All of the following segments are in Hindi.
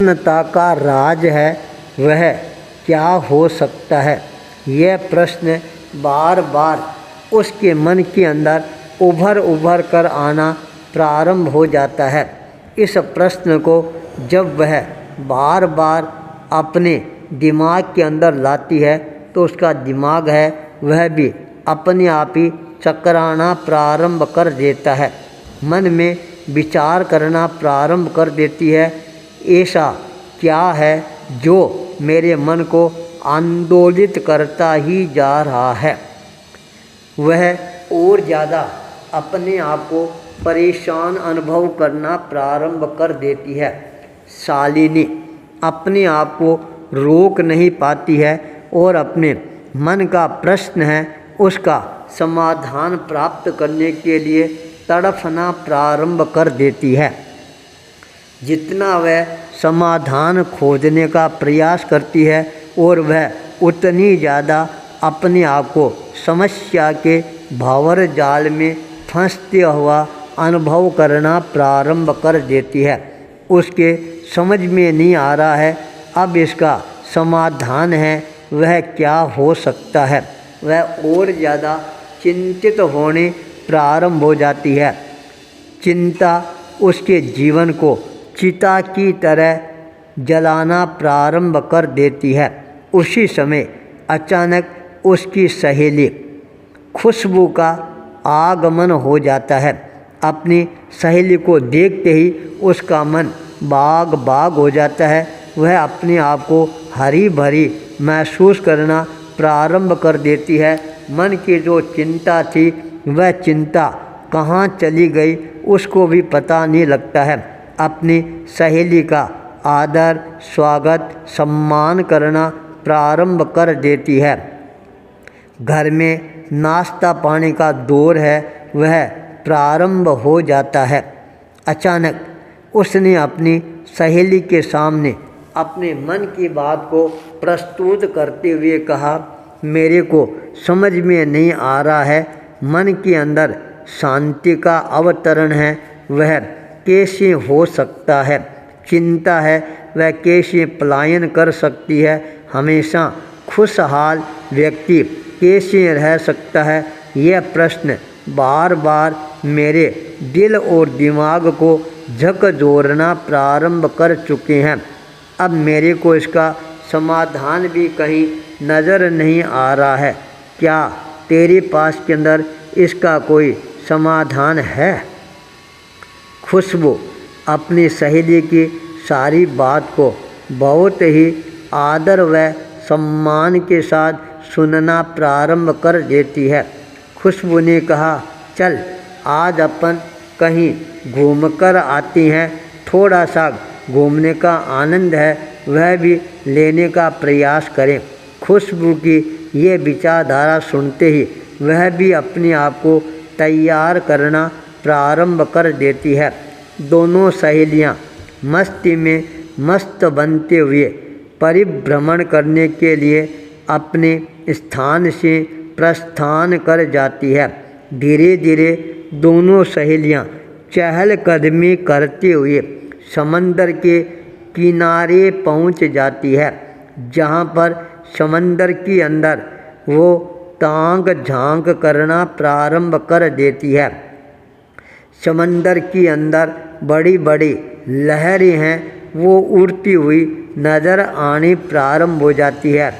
प्रसन्नता का राज है वह क्या हो सकता है? यह प्रश्न बार बार उसके मन के अंदर उभर कर आना प्रारंभ हो जाता है। इस प्रश्न को जब वह बार बार अपने दिमाग के अंदर लाती है तो उसका दिमाग है वह भी अपने आप ही चकराना प्रारंभ कर देता है। मन में विचार करना प्रारंभ कर देती है, ऐसा क्या है जो मेरे मन को आंदोलित करता ही जा रहा है। वह और ज़्यादा अपने आप को परेशान अनुभव करना प्रारंभ कर देती है। शालिनी अपने आप को रोक नहीं पाती है और अपने मन का प्रश्न है उसका समाधान प्राप्त करने के लिए तड़फना प्रारंभ कर देती है। जितना वह समाधान खोजने का प्रयास करती है और वह उतनी ज़्यादा अपने आप को समस्या के भंवर जाल में फंसते हुआ अनुभव करना प्रारंभ कर देती है। उसके समझ में नहीं आ रहा है अब इसका समाधान है वह क्या हो सकता है। वह और ज़्यादा चिंतित होने प्रारंभ हो जाती है। चिंता उसके जीवन को चिता की तरह जलाना प्रारंभ कर देती है। उसी समय अचानक उसकी सहेली खुशबू का आगमन हो जाता है। अपनी सहेली को देखते ही उसका मन बाग बाग हो जाता है। वह अपने आप को हरी भरी महसूस करना प्रारंभ कर देती है। मन की जो चिंता थी वह चिंता कहाँ चली गई उसको भी पता नहीं लगता है। अपनी सहेली का आदर स्वागत सम्मान करना प्रारंभ कर देती है। घर में नाश्ता पानी का दौर है वह प्रारंभ हो जाता है। अचानक उसने अपनी सहेली के सामने अपने मन की बात को प्रस्तुत करते हुए कहा, मेरे को समझ में नहीं आ रहा है, मन के अंदर शांति का अवतरण है वह कैसे हो सकता है। चिंता है वह कैसे पलायन कर सकती है। हमेशा खुशहाल व्यक्ति कैसे रह सकता है। यह प्रश्न बार बार मेरे दिल और दिमाग को झकझोरना प्रारंभ कर चुके हैं। अब मेरे को इसका समाधान भी कहीं नज़र नहीं आ रहा है। क्या तेरे पास के अंदर इसका कोई समाधान है? खुशबू अपनी सहेली की सारी बात को बहुत ही आदर व सम्मान के साथ सुनना प्रारंभ कर देती है। खुशबू ने कहा, चल आज अपन कहीं घूमकर आती हैं। थोड़ा सा घूमने का आनंद है वह भी लेने का प्रयास करें। खुशबू की ये विचारधारा सुनते ही वह भी अपने आप को तैयार करना प्रारंभ कर देती है। दोनों सहेलियां मस्ती में मस्त बनते हुए परिभ्रमण करने के लिए अपने स्थान से प्रस्थान कर जाती है। धीरे धीरे दोनों सहेलियां चहलकदमी करते हुए समंदर के किनारे पहुंच जाती है, जहां पर समंदर के अंदर वो तांग झांक करना प्रारंभ कर देती है। समंदर के अंदर बड़ी बड़ी लहरें हैं वो उड़ती हुई नज़र आनी प्रारंभ हो जाती है।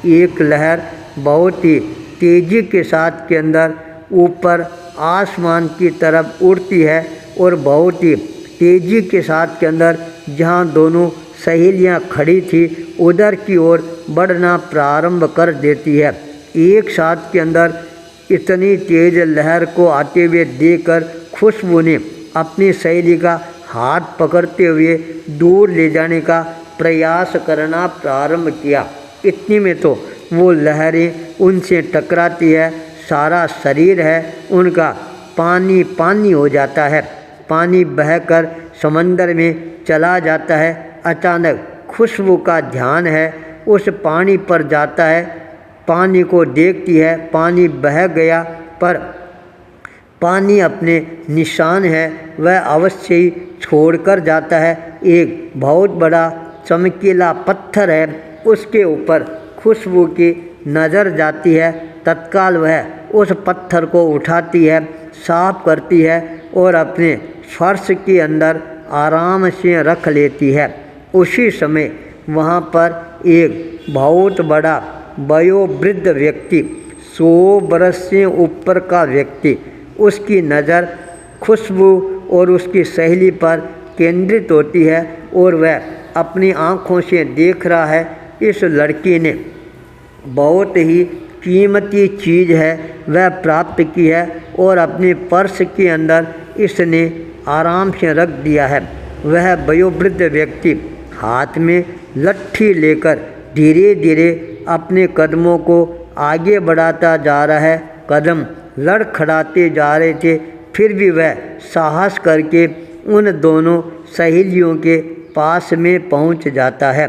एक लहर बहुत ही तेज़ी के साथ के अंदर ऊपर आसमान की तरफ उड़ती है और बहुत ही तेज़ी के साथ के अंदर जहाँ दोनों सहेलियाँ खड़ी थी उधर की ओर बढ़ना प्रारंभ कर देती है। एक साथ के अंदर इतनी तेज़ लहर को आते हुए देखकर खुशबू ने अपनी सहेली का हाथ पकड़ते हुए दूर ले जाने का प्रयास करना प्रारंभ किया। इतनी में तो वो लहरें उनसे टकराती है, सारा शरीर है उनका पानी पानी हो जाता है। पानी बहकर समंदर में चला जाता है। अचानक खुशबू का ध्यान है उस पानी पर जाता है। पानी को देखती है, पानी बह गया पर पानी अपने निशान है वह अवश्य ही छोड़कर जाता है। एक बहुत बड़ा चमकीला पत्थर है उसके ऊपर खुशबू की नज़र जाती है, तत्काल वह उस पत्थर को उठाती है, साफ करती है और अपने फर्श के अंदर आराम से रख लेती है। उसी समय वहाँ पर एक बहुत बड़ा वयोवृद्ध व्यक्ति, 100 बरस से ऊपर का व्यक्ति, उसकी नज़र खुशबू और उसकी सहेली पर केंद्रित होती है और वह अपनी आँखों से देख रहा है इस लड़की ने बहुत ही कीमती चीज़ है वह प्राप्त की है और अपने पर्स के अंदर इसने आराम से रख दिया है। वह वयोवृद्ध व्यक्ति हाथ में लट्ठी लेकर धीरे धीरे अपने कदमों को आगे बढ़ाता जा रहा है। कदम लड़खड़ाते जा रहे थे, फिर भी वह साहस करके उन दोनों सहेलियों के पास में पहुंच जाता है।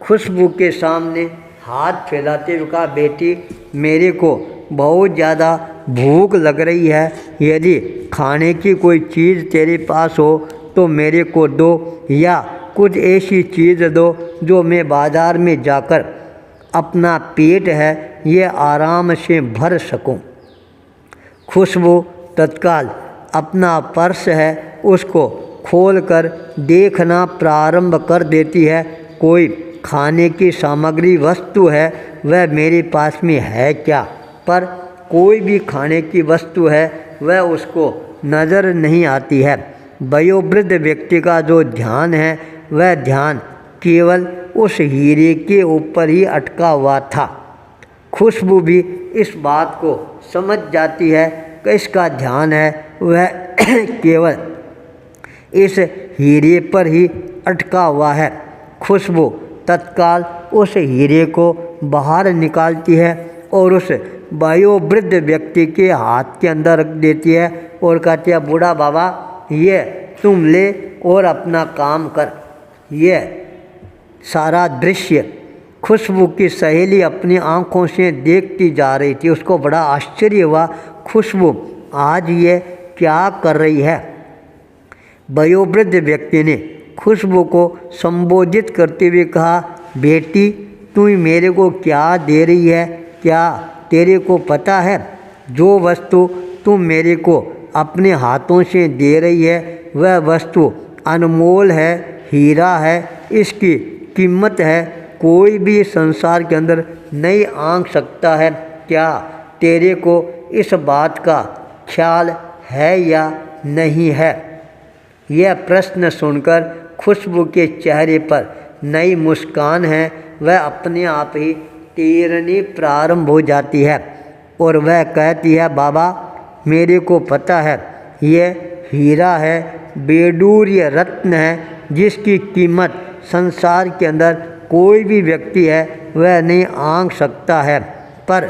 खुशबू के सामने हाथ फैलाते हुए कहा, बेटी मेरे को बहुत ज़्यादा भूख लग रही है, यदि खाने की कोई चीज़ तेरे पास हो तो मेरे को दो, या कुछ ऐसी चीज़ दो जो मैं बाज़ार में जाकर अपना पेट है ये आराम से भर सकूं। खुशबू तत्काल अपना पर्स है उसको खोलकर देखना प्रारंभ कर देती है। कोई खाने की सामग्री वस्तु है वह मेरे पास में है क्या, पर कोई भी खाने की वस्तु है वह उसको नज़र नहीं आती है। वयोवृद्ध व्यक्ति का जो ध्यान है वह ध्यान केवल उस हीरे के ऊपर ही अटका हुआ था। खुशबू भी इस बात को समझ जाती है कि इसका ध्यान है वह केवल इस हीरे पर ही अटका हुआ है। खुशबू तत्काल उस हीरे को बाहर निकालती है और उस वयोवृद्ध व्यक्ति के हाथ के अंदर रख देती है और कहती है, बूढ़ा बाबा ये तुम ले और अपना काम कर। यह सारा दृश्य खुशबू की सहेली अपनी आंखों से देखती जा रही थी। उसको बड़ा आश्चर्य हुआ, खुशबू आज ये क्या कर रही है। वयोवृद्ध व्यक्ति ने खुशबू को संबोधित करते हुए कहा, बेटी तू मेरे को क्या दे रही है, क्या तेरे को पता है जो वस्तु तुम मेरे को अपने हाथों से दे रही है वह वस्तु अनमोल है, हीरा है, इसकी कीमत है कोई भी संसार के अंदर नहीं आंक सकता है। क्या तेरे को इस बात का ख्याल है या नहीं है। यह प्रश्न सुनकर खुशबू के चेहरे पर नई मुस्कान है, वह अपने आप ही तैरनी प्रारंभ हो जाती है और वह कहती है, बाबा मेरे को पता है यह हीरा है, बेडूर्य रत्न है जिसकी कीमत संसार के अंदर कोई भी व्यक्ति है वह नहीं आंक सकता है, पर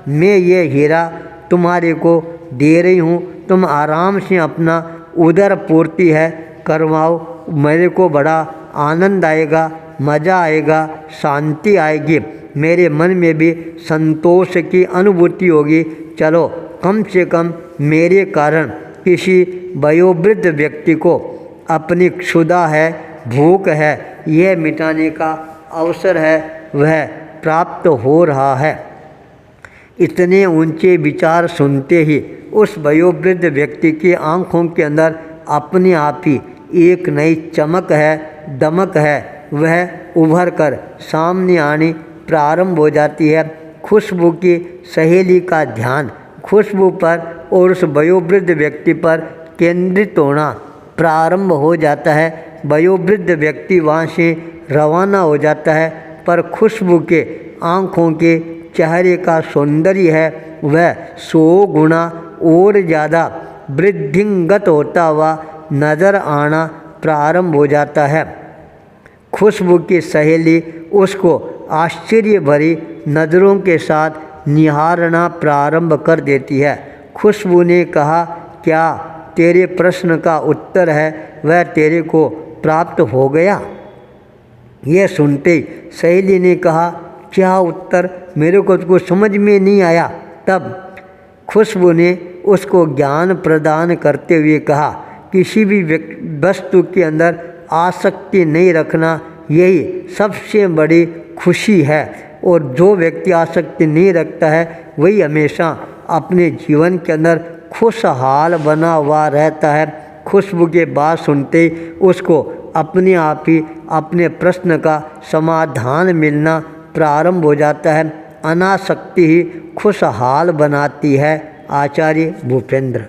मैं ये हीरा तुम्हारे को दे रही हूँ, तुम आराम से अपना उदर पूर्ति है करवाओ, मेरे को बड़ा आनंद आएगा, मज़ा आएगा, शांति आएगी, मेरे मन में भी संतोष की अनुभूति होगी। चलो कम से कम मेरे कारण किसी वयोवृद्ध व्यक्ति को अपनी क्षुधा है, भूख है, यह मिटाने का अवसर है वह प्राप्त हो रहा है। इतने ऊंचे विचार सुनते ही उस वयोवृद्ध व्यक्ति की आंखों के अंदर अपने आप ही एक नई चमक है, दमक है, वह उभर कर सामने आनी प्रारंभ हो जाती है। खुशबू की सहेली का ध्यान खुशबू पर और उस वयोवृद्ध व्यक्ति पर केंद्रित होना प्रारंभ हो जाता है। वयोवृद्ध व्यक्ति वहाँ से रवाना हो जाता है, पर खुशबू के आँखों के चेहरे का सौंदर्य है वह 100 गुना और ज़्यादा वृद्धिंगत होता हुआ नज़र आना प्रारंभ हो जाता है। खुशबू की सहेली उसको आश्चर्य भरी नज़रों के साथ निहारना प्रारंभ कर देती है। खुशबू ने कहा, क्या तेरे प्रश्न का उत्तर है वह तेरे को प्राप्त हो गया। यह सुनते ही सहेली ने कहा, क्या उत्तर, मेरे को कुछ समझ में नहीं आया। तब खुशबू ने उसको ज्ञान प्रदान करते हुए कहा, किसी भी वस्तु के अंदर आसक्ति नहीं रखना, यही सबसे बड़ी खुशी है। और जो व्यक्ति आसक्ति नहीं रखता है वही हमेशा अपने जीवन के अंदर खुशहाल बना हुआ रहता है। खुशबू के बात सुनते ही उसको अपने आप ही अपने प्रश्न का समाधान मिलना प्रारंभ हो जाता है। अनासक्ति ही खुशहाल बनाती है। आचार्य भूपेंद्र।